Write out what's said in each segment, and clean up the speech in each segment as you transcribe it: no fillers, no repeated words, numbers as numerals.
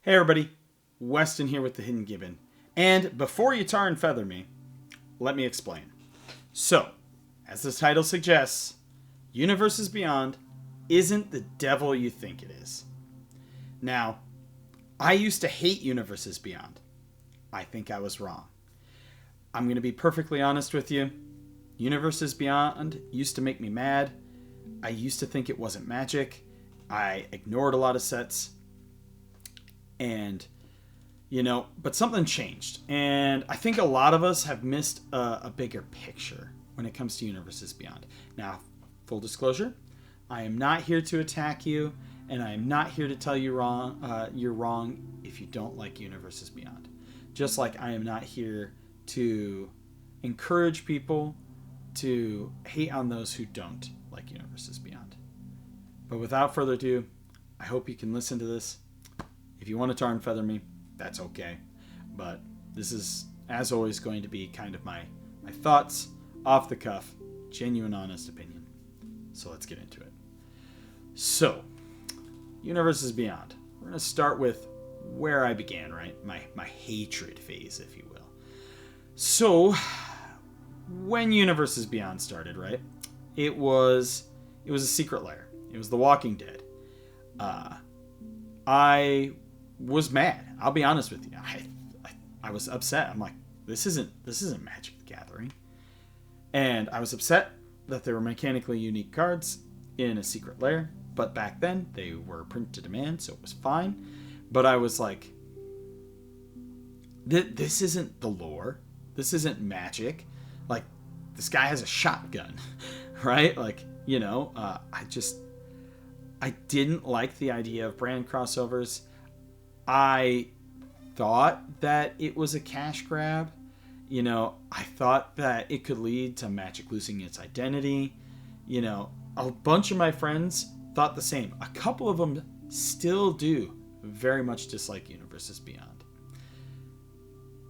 Hey everybody, Weston here with the Hidden Gibbon. And before you tar and feather me, let me explain. So, as the title suggests, Universes Beyond isn't the devil you think it is. Now, I used to hate Universes Beyond. I think I was wrong. I'm going to be perfectly honest with you. Universes Beyond used to make me mad. I used to think it wasn't magic. I ignored a lot of sets. And, but something changed. And I think a lot of us have missed a bigger picture when it comes to Universes Beyond. Now, full disclosure, I am not here to attack you, and I am not here to tell you you're wrong if you don't like Universes Beyond. Just like I am not here to encourage people to hate on those who don't like Universes Beyond. But without further ado, I hope you can listen to this. If you want to tar and feather me, that's okay. But this is, as always, going to be kind of my thoughts, off the cuff, genuine, honest opinion. So let's get into it. So, Universes Beyond. We're going to start with where I began, right? My hatred phase, if you will. So, when Universes Beyond started, right? It was a secret lair. It was The Walking Dead. I was mad. I'll be honest with you. I was upset. I'm like, this isn't Magic the Gathering. And I was upset that there were mechanically unique cards in a secret lair. But back then, they were print to demand, so it was fine. But I was like, this isn't the lore. This isn't Magic. Like, this guy has a shotgun, right? Like, I didn't like the idea of brand crossovers. I thought that it was a cash grab. I thought that it could lead to Magic losing its identity. A bunch of my friends thought the same. A couple of them still do very much dislike Universes Beyond.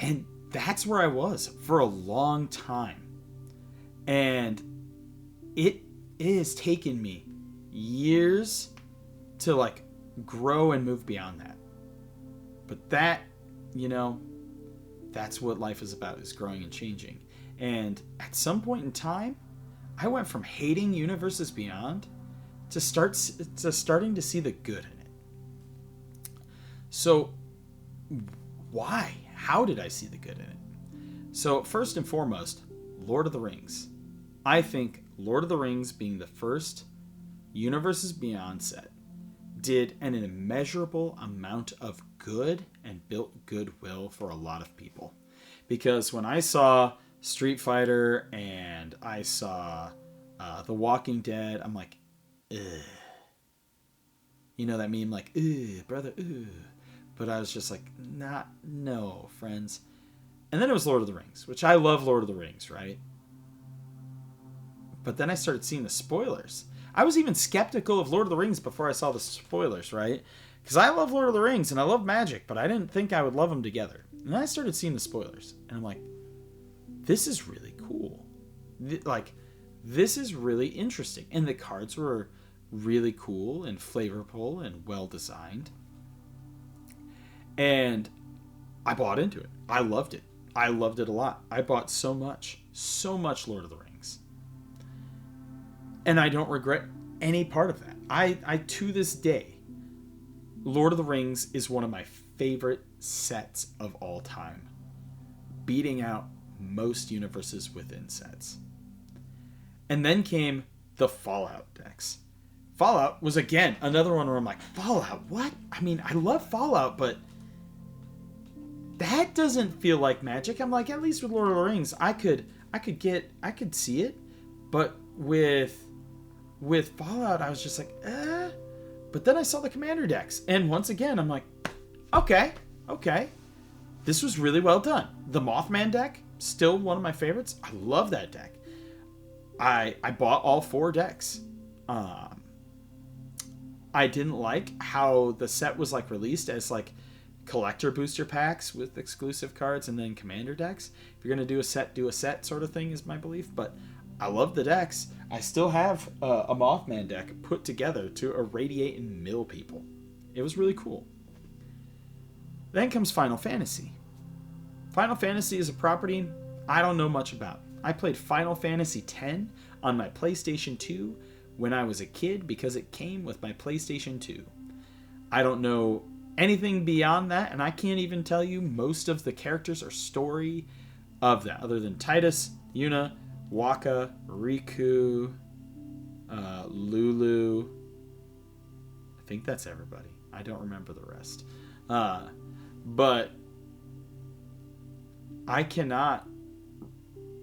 And that's where I was for a long time. And it has taken me years to grow and move beyond that. But that, that's what life is about, is growing and changing. And at some point in time, I went from hating Universes Beyond to starting to see the good in it. So why? How did I see the good in it? So first and foremost, Lord of the Rings. I think Lord of the Rings being the first Universes Beyond set did an immeasurable amount of good and built goodwill for a lot of people. Because when I saw Street Fighter and I saw The Walking Dead, I'm like, ugh. You know that meme, like, ugh, brother, ugh. But I was just like, no, friends. And then it was Lord of the Rings, which I love Lord of the Rings, right? But then I started seeing the spoilers. I was even skeptical of Lord of the Rings before I saw the spoilers, right? Because I love Lord of the Rings and I love Magic, but I didn't think I would love them together. And then I started seeing the spoilers, and I'm like, this is really cool. This is really interesting. And the cards were really cool and flavorful and well designed. And I bought into it. I loved it. I loved it a lot. I bought so much Lord of the Rings. And I don't regret any part of that. I to this day, Lord of the Rings is one of my favorite sets of all time, beating out most universes within sets. And then came the Fallout decks. Fallout was, again, another one where I'm like, Fallout, what? I mean, I love Fallout, but that doesn't feel like Magic. I'm like, at least with Lord of the Rings, I could see it, but with Fallout, I was just like, eh. But then I saw the Commander decks, and once again, I'm like, okay, this was really well done. The Mothman deck, still one of my favorites. I love that deck. I bought all 4 decks. I didn't like how the set was released as collector booster packs with exclusive cards and then Commander decks. If you're gonna do a set sort of thing is my belief, but I love the decks. I still have a Mothman deck put together to irradiate and mill people. It was really cool. Then comes Final Fantasy. Final Fantasy is a property I don't know much about. I played Final Fantasy X on my PlayStation 2 when I was a kid because it came with my PlayStation 2. I don't know anything beyond that, and I can't even tell you most of the characters or story of that, other than Titus, Yuna, Waka, Riku, Lulu. I think that's everybody. I don't remember the rest. But I cannot,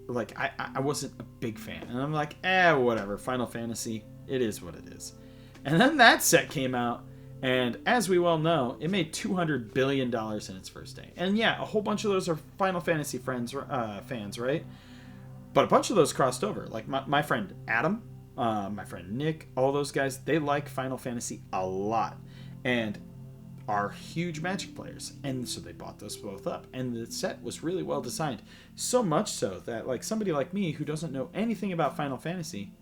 like, I wasn't a big fan. And I'm like, whatever, Final Fantasy, it is what it is. And then that set came out, and as we well know, it made $200 billion in its first day. And yeah, a whole bunch of those are Final Fantasy fans, right? But a bunch of those crossed over. Like my friend Adam, my friend Nick, all those guys, they like Final Fantasy a lot. And are huge Magic players. And so they bought those both up. And the set was really well designed. So much so that like somebody like me who doesn't know anything about Final Fantasy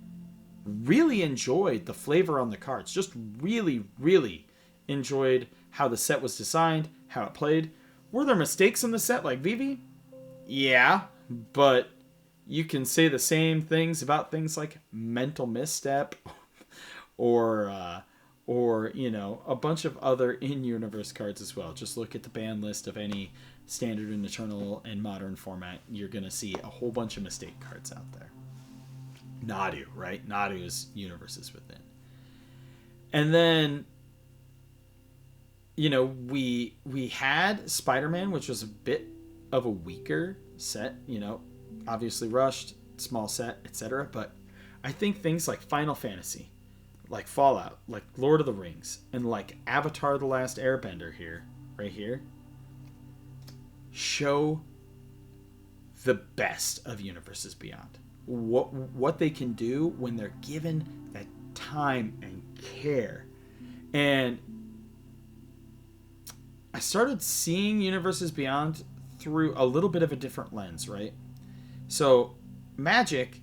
really enjoyed the flavor on the cards. Just really, really enjoyed how the set was designed, how it played. Were there mistakes in the set like Vivi? Yeah, but you can say the same things about things like Mental Misstep or you know, a bunch of other in-universe cards as well. Just look at the ban list of any standard and eternal and modern format. You're going to see a whole bunch of mistake cards out there. Nadu, right? Nadu is universes within. And then, you know, we had Spider-Man, which was a bit of a weaker set, you know, obviously rushed, small set, etc. But I think things like Final Fantasy, like Fallout, like Lord of the Rings, and like Avatar: The Last Airbender right here, show the best of Universes Beyond. What they can do when they're given that time and care. And I started seeing Universes Beyond through a little bit of a different lens, right? So Magic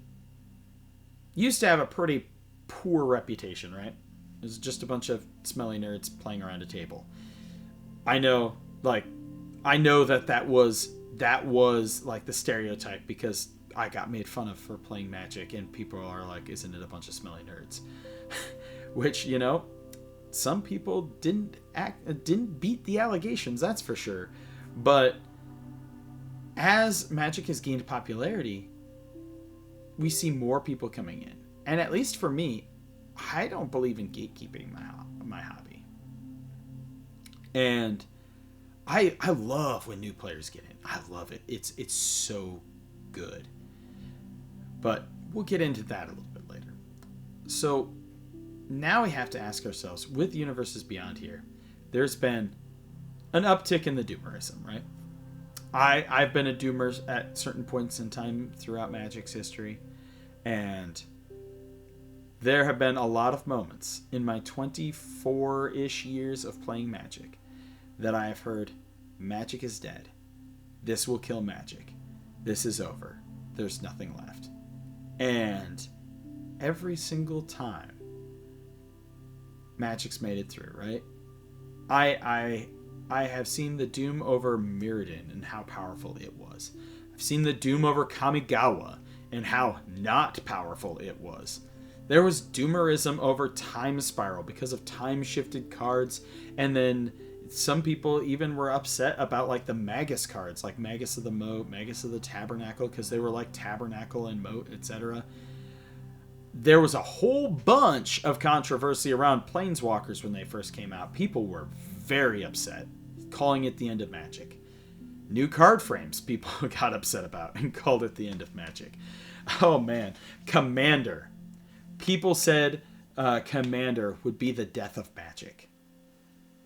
used to have a pretty poor reputation, right? It was just a bunch of smelly nerds playing around a table. I know that was like the stereotype because I got made fun of for playing Magic, and people are like, isn't it a bunch of smelly nerds? Which, you know, some people didn't beat the allegations, that's for sure. But as Magic has gained popularity, we see more people coming in. And at least for me, I don't believe in gatekeeping my hobby. And I love when new players get in. I love it. It's so good. But we'll get into that a little bit later. So now we have to ask ourselves, with Universes Beyond here, there's been an uptick in the doomerism, right? I've been a doomer at certain points in time throughout Magic's history, and there have been a lot of moments in my 24-ish years of playing Magic that I have heard, Magic is dead. This will kill Magic. This is over. There's nothing left. And every single time, Magic's made it through, right? I have seen the doom over Mirrodin and how powerful it was. I've seen the doom over Kamigawa and how not powerful it was. There was doomerism over Time Spiral because of time-shifted cards, and then some people even were upset about like the Magus cards, like Magus of the Moat, Magus of the Tabernacle, because they were like Tabernacle and Moat, etc. There was a whole bunch of controversy around Planeswalkers when they first came out. People were very upset, calling it the end of Magic. New card frames people got upset about and called it the end of Magic. Oh man, Commander. People said Commander would be the death of Magic.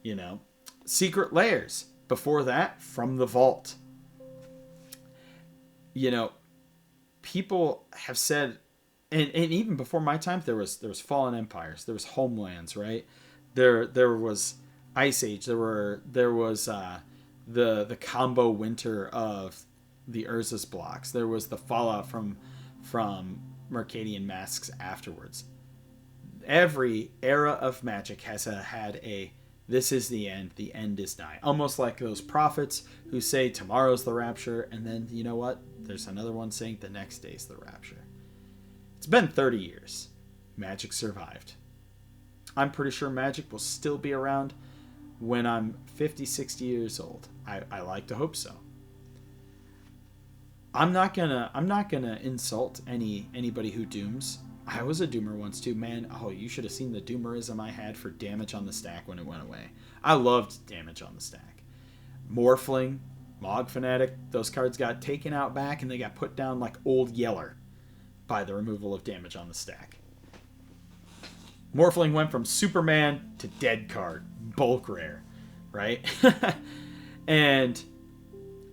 You know, Secret Lairs. Before that, From the Vault. You know, people have said, and even before my time, there was Fallen Empires, there was Homelands, right? There was Ice Age. There was the combo winter of the Urza's blocks. There was the fallout from Mercadian Masks afterwards. Every era of Magic has had a this is the end is nigh. Almost like those prophets who say tomorrow's the rapture, and then, you know what? There's another one saying the next day's the rapture. It's been 30 years. Magic survived. I'm pretty sure Magic will still be around when I'm 50, 60 years old. I like to hope so. I'm not gonna insult anybody who dooms. I was a doomer once too, man. Oh, you should have seen the doomerism I had for damage on the stack when it went away. I loved damage on the stack. Morphling, Mog Fanatic, those cards got taken out back and they got put down like Old Yeller by the removal of damage on the stack. Morphling went from Superman to dead card, bulk rare, right? And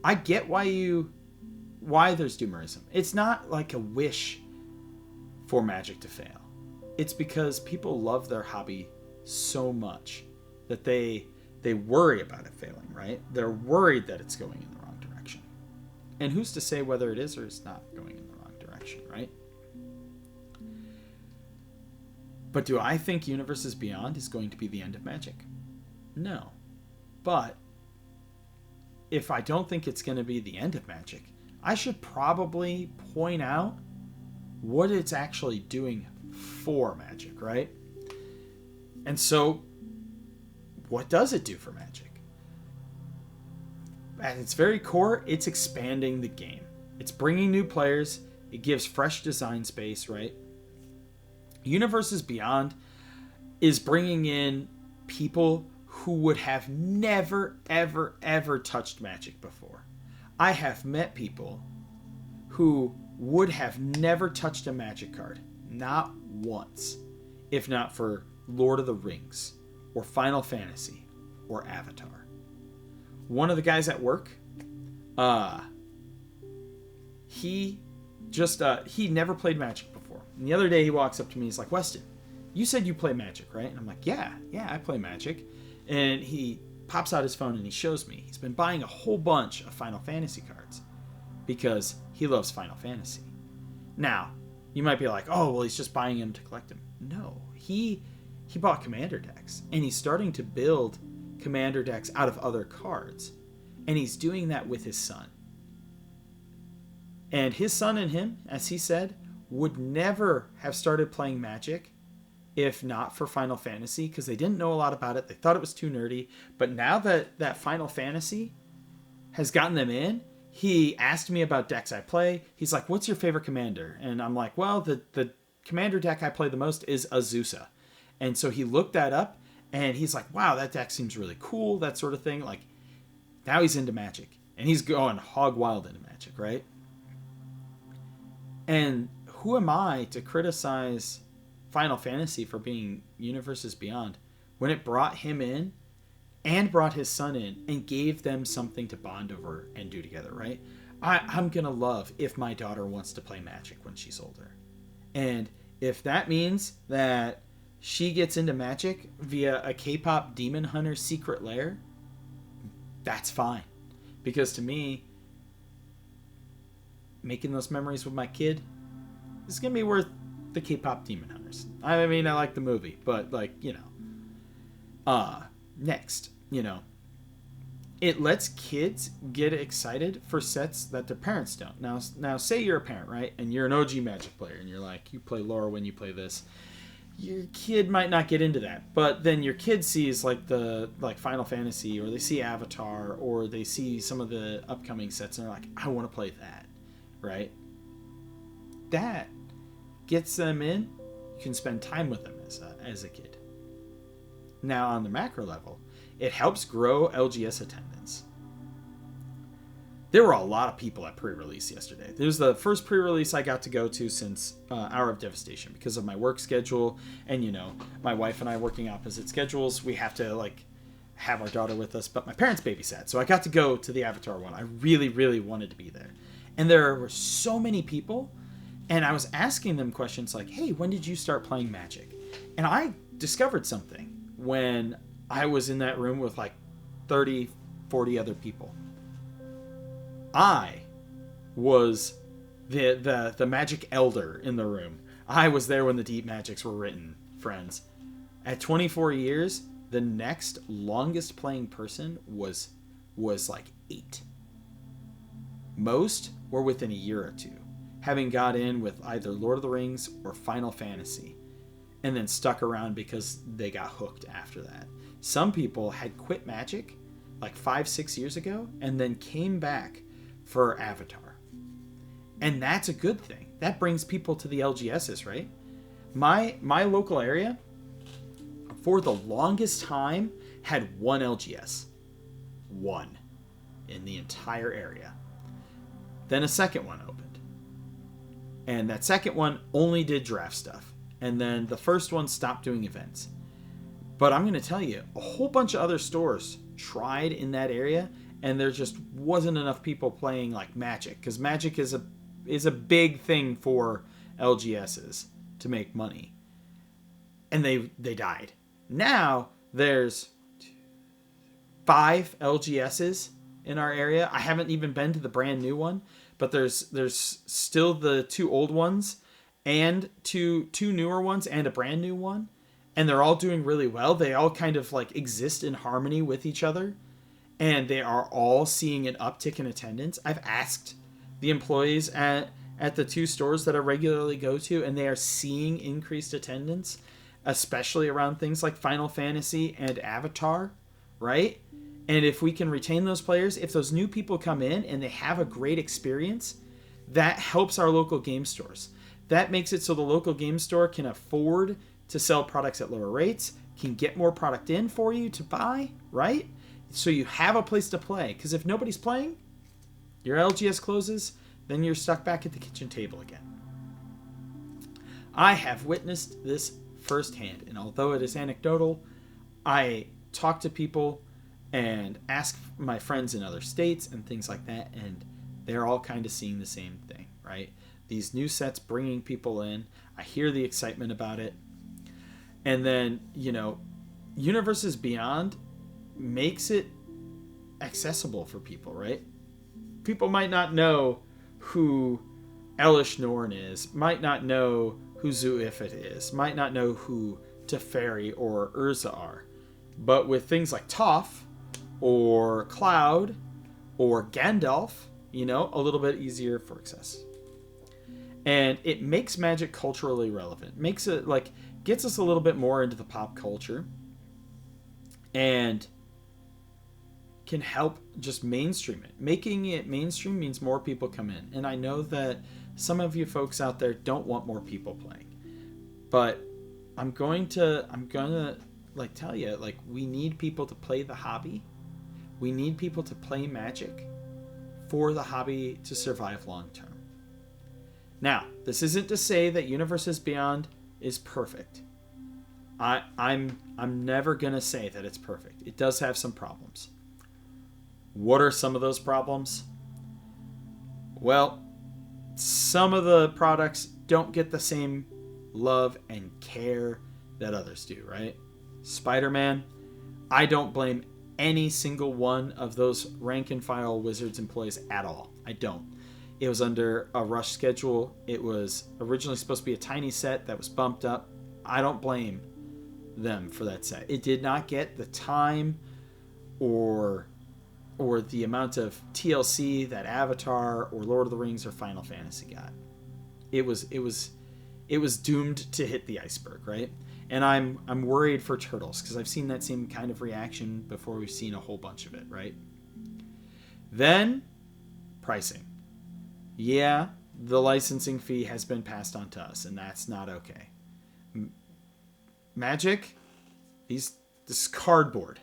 I get why there's doomerism. It's not like a wish for Magic to fail. It's because people love their hobby so much that they worry about it failing, right? They're worried that it's going in the wrong direction. And who's to say whether it is or is not going in the wrong direction, right? But do I think Universes Beyond is going to be the end of Magic? No. But if I don't think it's going to be the end of Magic, I should probably point out what it's actually doing for Magic, right? And so, what does it do for Magic? At its very core, it's expanding the game. It's bringing new players. It gives fresh design space, right? Universes Beyond is bringing in people who would have never, ever, ever touched Magic before. I have met people who would have never touched a Magic card, not once, if not for Lord of the Rings or Final Fantasy or Avatar. One of the guys at work, he never played Magic before. And the other day he walks up to me, he's like, Weston, you said you play Magic, right? And I'm like, yeah, I play Magic. And he pops out his phone and he shows me he's been buying a whole bunch of Final Fantasy cards because he loves Final Fantasy. Now, you might be like, oh, well, he's just buying them to collect them. No, he bought Commander decks, and he's starting to build Commander decks out of other cards, and he's doing that with his son. And his son and him, as he said, would never have started playing Magic if not for Final Fantasy, because they didn't know a lot about it. They thought it was too nerdy. But now that Final Fantasy has gotten them in, he asked me about decks I play. He's like, what's your favorite commander? And I'm like, well, the commander deck I play the most is Azusa. And so he looked that up, and he's like, wow, that deck seems really cool, that sort of thing. Like, now he's into Magic. And he's going hog wild into Magic, right? And who am I to criticize Final Fantasy for being Universes Beyond when it brought him in and brought his son in and gave them something to bond over and do together, right? I'm going to love if my daughter wants to play Magic when she's older. And if that means that she gets into Magic via a K-pop Demon Hunter secret lair, that's fine. Because to me, making those memories with my kid is going to be worth the K-pop Demon Hunters. I mean, I like the movie, but like, next, it lets kids get excited for sets that their parents don't. Now say you're a parent, right? And you're an OG Magic player and you're like, you play Laura when you play this. Your kid might not get into that, but then your kid sees like Final Fantasy, or they see Avatar, or they see some of the upcoming sets and they're like, I want to play that, right? That gets them in. You can spend time with them as a kid. Now on the macro level, it helps grow LGS attendance. There were a lot of people at pre-release yesterday. It was the first pre-release I got to go to since Hour of Devastation because of my work schedule, and my wife and I working opposite schedules. We have to have our daughter with us, but my parents babysat, so I got to go to the Avatar one. I really, really wanted to be there, and there were so many people. And I was asking them questions like, hey, when did you start playing Magic? And I discovered something when I was in that room with 30, 40 other people. I was the Magic elder in the room. I was there when the Deep Magics were written, friends. At 24 years, The next longest playing person was like 8. Most were within a year or two, having got in with either Lord of the Rings or Final Fantasy, and then stuck around because they got hooked after that. Some people had quit Magic like 5-6 years ago and then came back for Avatar. And that's a good thing. That brings people to the LGSs, right? My local area, for the longest time, had one LGS. One. In the entire area. Then a second one opened. And that second one only did draft stuff. And then the first one stopped doing events. But I'm going to tell you, a whole bunch of other stores tried in that area, and there just wasn't enough people playing like Magic, because Magic is a big thing for LGSs to make money. And they died. Now there's 5 LGSs in our area. I haven't even been to the brand new one, but there's still the 2 old ones and two newer ones and a brand new one, and they're all doing really well. They all kind of like exist in harmony with each other, and they are all seeing an uptick in attendance. I've asked the employees at the 2 stores that I regularly go to, and they are seeing increased attendance, especially around things like Final Fantasy and Avatar, right? And if we can retain those players, if those new people come in and they have a great experience, that helps our local game stores. That makes it so the local game store can afford to sell products at lower rates, can get more product in for you to buy, right? So you have a place to play. Because if nobody's playing, your LGS closes, then you're stuck back at the kitchen table again. I have witnessed this firsthand, and although it is anecdotal, I talk to people and ask my friends in other states and things like that, and they're all kind of seeing the same thing, right? These new sets bringing people in. I hear the excitement about it. And then, Universes Beyond makes it accessible for people, right? People might not know who Elish Norn is, might not know who Zuifit is, might not know who Teferi or Urza are. But with things like Toph or Cloud or Gandalf, a little bit easier for access. And it makes Magic culturally relevant. Makes it gets us a little bit more into the pop culture, and can help just mainstream it. Making it mainstream means more people come in. And I know that some of you folks out there don't want more people playing. But I'm going to tell you, we need people to play the hobby. We need people to play Magic for the hobby to survive long term. Now, this isn't to say that Universes Beyond is perfect. I'm never gonna say that it's perfect. It does have some problems. What are some of those problems? Well, some of the products don't get the same love and care that others do, right? Spider-Man, I don't blame any single one of those rank and file Wizards employees at all. I don't. It was under a rush schedule. It was originally supposed to be a tiny set that was bumped up. I don't blame them for that set. It did not get the time or the amount of TLC that Avatar or Lord of the Rings or Final Fantasy got. It was doomed to hit the iceberg, right? And I'm worried for Turtles, because I've seen that same kind of reaction before. We've seen a whole bunch of it, right? Then pricing. Yeah, the licensing fee has been passed on to us, and that's not okay. Magic, this cardboard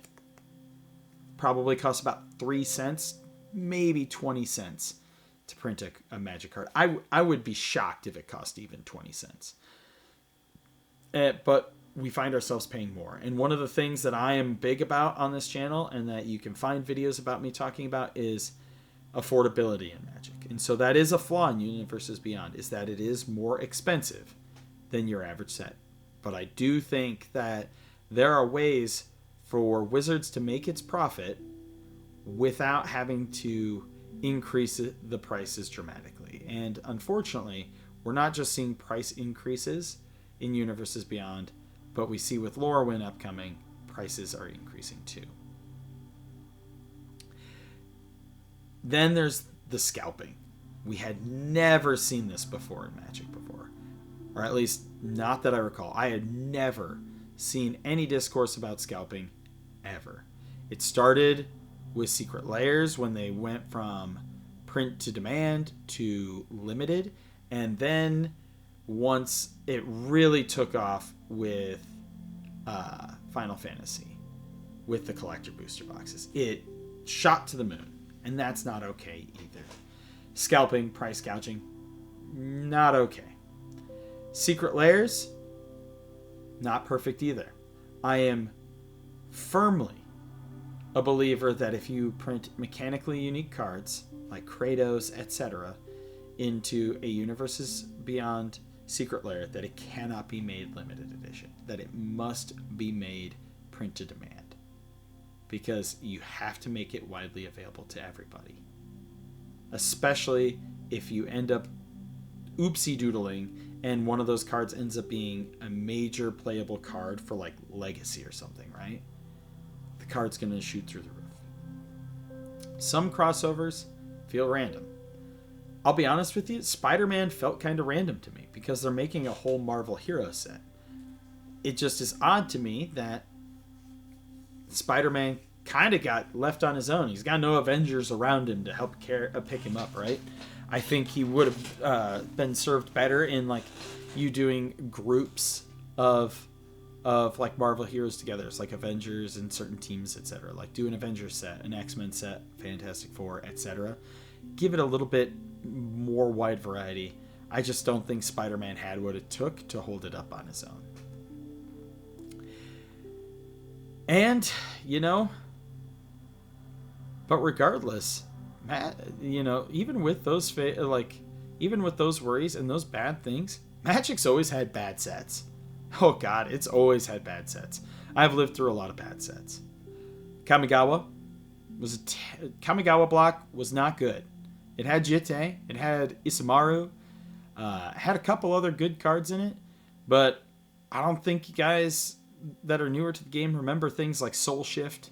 probably costs about 3 cents, maybe 20 cents to print a Magic card. I would be shocked if it cost even 20 cents. But we find ourselves paying more. And one of the things that I am big about on this channel, and that you can find videos about me talking about, is affordability in Magic. And so that is a flaw in Universes Beyond, is that it is more expensive than your average set. But I do think that there are ways for Wizards to make its profit without having to increase the prices dramatically. And unfortunately, we're not just seeing price increases in Universes Beyond, but we see with Lorwyn upcoming prices are increasing too. Then there's the scalping. We had never seen this before in Magic before. Or at least, not that I recall. I had never seen any discourse about scalping ever. It started with Secret Layers when they went from print to demand to limited. And then once it really took off with Final Fantasy, with the collector booster boxes, it shot to the moon. And that's not okay either. Scalping, price gouging, not okay. Secret Layers, not perfect either. I am firmly a believer that if you print mechanically unique cards, like Kratos, etc., into a Universes Beyond Secret Lair, that it cannot be made limited edition. That it must be made print to demand. Because you have to make it widely available to everybody. Especially if you end up oopsie doodling and one of those cards ends up being a major playable card for like Legacy or something, right? The card's going to shoot through the roof. Some crossovers feel random. I'll be honest with you, Spider-Man felt kind of random to me because they're making a whole Marvel Hero set. It just is odd to me that Spider-Man kind of got left on his own. He's got no Avengers around him to help pick him up, right? I think he would have been served better in like you doing groups of like Marvel heroes together. It's like Avengers and certain teams, etc. Like do an Avengers set, an X-Men set, Fantastic Four, etc. Give it a little bit more wide variety. I just don't think Spider-Man had what it took to hold it up on his own. And, you know, but regardless, you know, even with those even with those worries and those bad things, Magic's always had bad sets. Oh God, it's always had bad sets. I've lived through a lot of bad sets. Kamigawa block was not good. It had Jitte, it had Isamaru, had a couple other good cards in it, but I don't think you guys that are newer to the game remember things like Soul Shift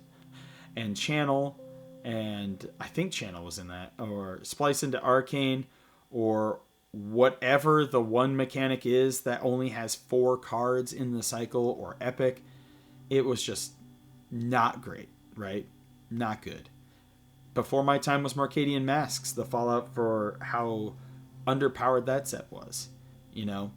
and Channel, and I think Channel was in that, or Splice into Arcane, or whatever the one mechanic is that only has 4 cards in the cycle, or Epic. It was just not great, right? Not good. Before my time was Marcadian Masks, the fallout for how underpowered that set was. You know,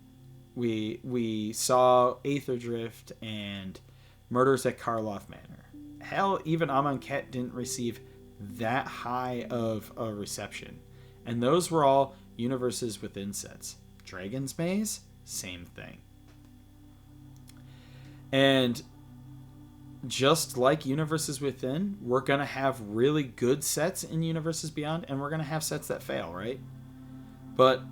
we saw Aether Drift and Murders at Karloff Manor. Hell, even Amonkhet didn't receive that high of a reception. And those were all Universes Within sets. Dragon's Maze, same thing. And just like Universes Within, we're going to have really good sets in Universes Beyond, and we're going to have sets that fail, right? But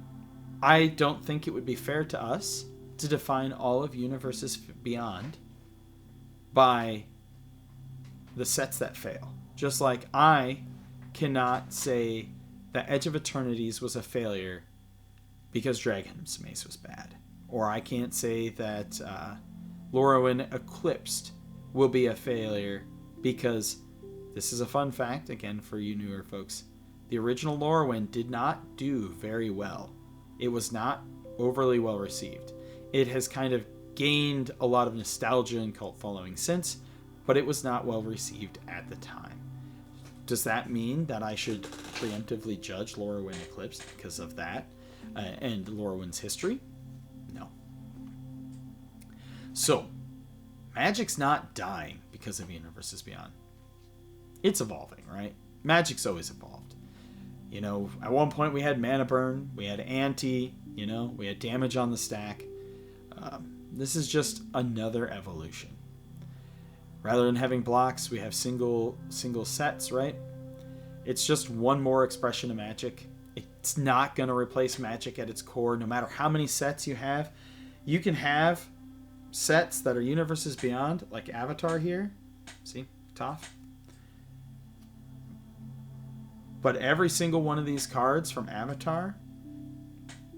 I don't think it would be fair to us to define all of Universes Beyond by the sets that fail. Just like I cannot say that Edge of Eternities was a failure because Dragon's Maze was bad. Or I can't say that Lorwyn Eclipsed will be a failure because, this is a fun fact, again for you newer folks, the original Lorwyn did not do very well. It was not overly well received. It has kind of gained a lot of nostalgia and cult following since, but it was not well received at the time. Does that mean that I should preemptively judge Lorwyn Eclipse because of that and Lorwyn's history? No. So, Magic's not dying because of Universes Beyond. It's evolving, right? Magic's always evolved. You know, at one point we had Mana Burn, we had Anti, you know, we had damage on the stack. This is just another evolution. Rather than having blocks, we have single sets, right? It's just one more expression of Magic. It's not going to replace Magic at its core. No matter how many sets you have, you can have sets that are Universes Beyond, like Avatar here. See? Toph. But every single one of these cards from Avatar,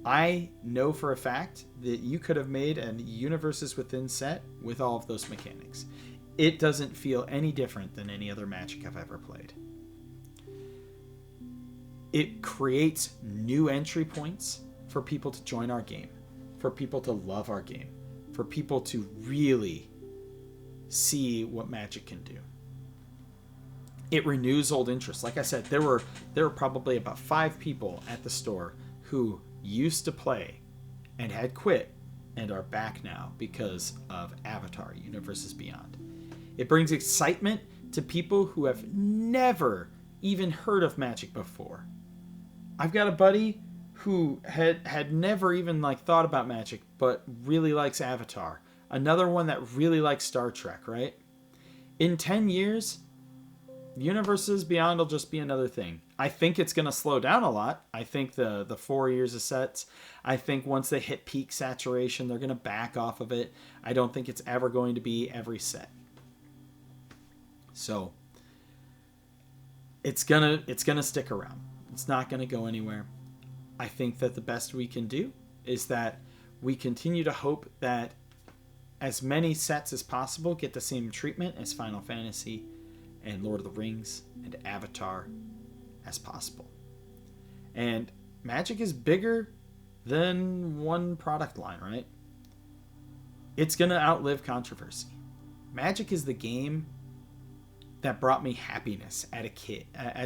I know for a fact that you could have made a Universes Within set with all of those mechanics. it doesn't feel any different than any other Magic I've ever played. It creates new entry points for people to join our game, for people to love our game, for people to really see what Magic can do. It renews old interest. Like I said, there were probably about 5 people at the store who used to play and had quit and are back now because of Avatar: Universes Beyond. It brings excitement to people who have never even heard of Magic before. I've got a buddy who had never even thought about Magic, but really likes Avatar. Another one that really likes Star Trek, right? In 10 years, Universes Beyond will just be another thing. I think it's going to slow down a lot. I think the 4 years of sets, I think once they hit peak saturation, they're going to back off of it. I don't think it's ever going to be every set. So it's gonna stick around. It's not going to go anywhere. I think that the best we can do is that we continue to hope that as many sets as possible get the same treatment as Final Fantasy and Lord of the Rings and Avatar as possible. And Magic is bigger than one product line, right? It's going to outlive controversy. Magic is the game that brought me happiness as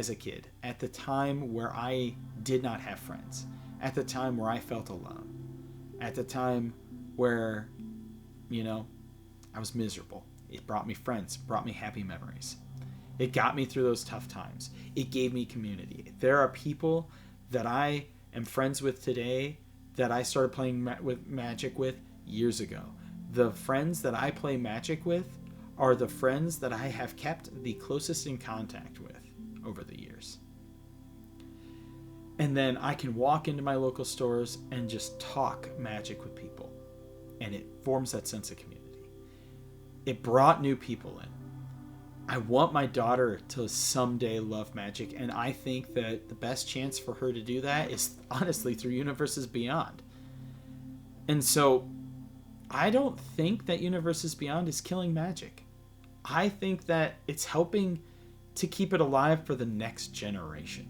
a kid, at the time where I did not have friends, at the time where I felt alone, at the time where, I was miserable. It brought me friends, brought me happy memories. It got me through those tough times. It gave me community. There are people that I am friends with today that I started playing Magic with years ago. The friends that I play Magic with are the friends that I have kept the closest in contact with over the years. And then I can walk into my local stores and just talk Magic with people. And it forms that sense of community. It brought new people in. I want my daughter to someday love Magic, and I think that the best chance for her to do that is honestly through Universes Beyond. And so I don't think that Universes Beyond is killing Magic. I think that it's helping to keep it alive for the next generation.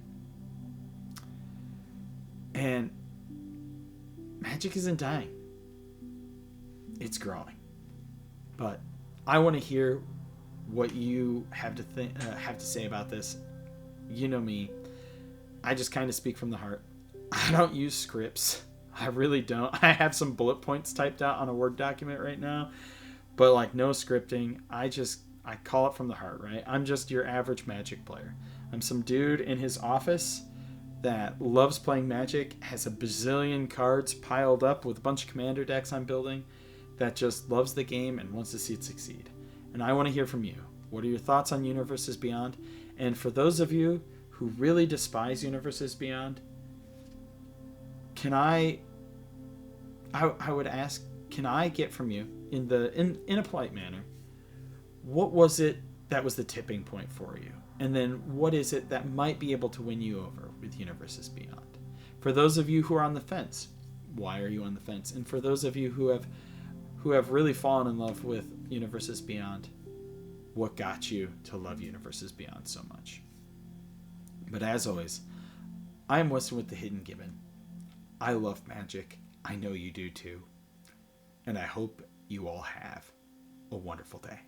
And Magic isn't dying. It's growing. But I want to hear what you have to say about this. You know me. I just kind of speak from the heart. I don't use scripts. I really don't. I have some bullet points typed out on a Word document right now, but no scripting. I call it from the heart, right? I'm just your average Magic player. I'm some dude in his office that loves playing Magic, has a bazillion cards piled up with a bunch of commander decks I'm building, that just loves the game and wants to see it succeed. And I want to hear from you. What are your thoughts on Universes Beyond? And for those of you who really despise Universes Beyond, I would ask, can I get from you in a polite manner, what was it that was the tipping point for you? And then what is it that might be able to win you over with Universes Beyond? For those of you who are on the fence, why are you on the fence? And for those of you who have really fallen in love with Universes Beyond, what got you to love Universes Beyond so much? But as always, I am Weston with the Hidden Gibbon. I love Magic. I know you do too. And I hope you all have a wonderful day.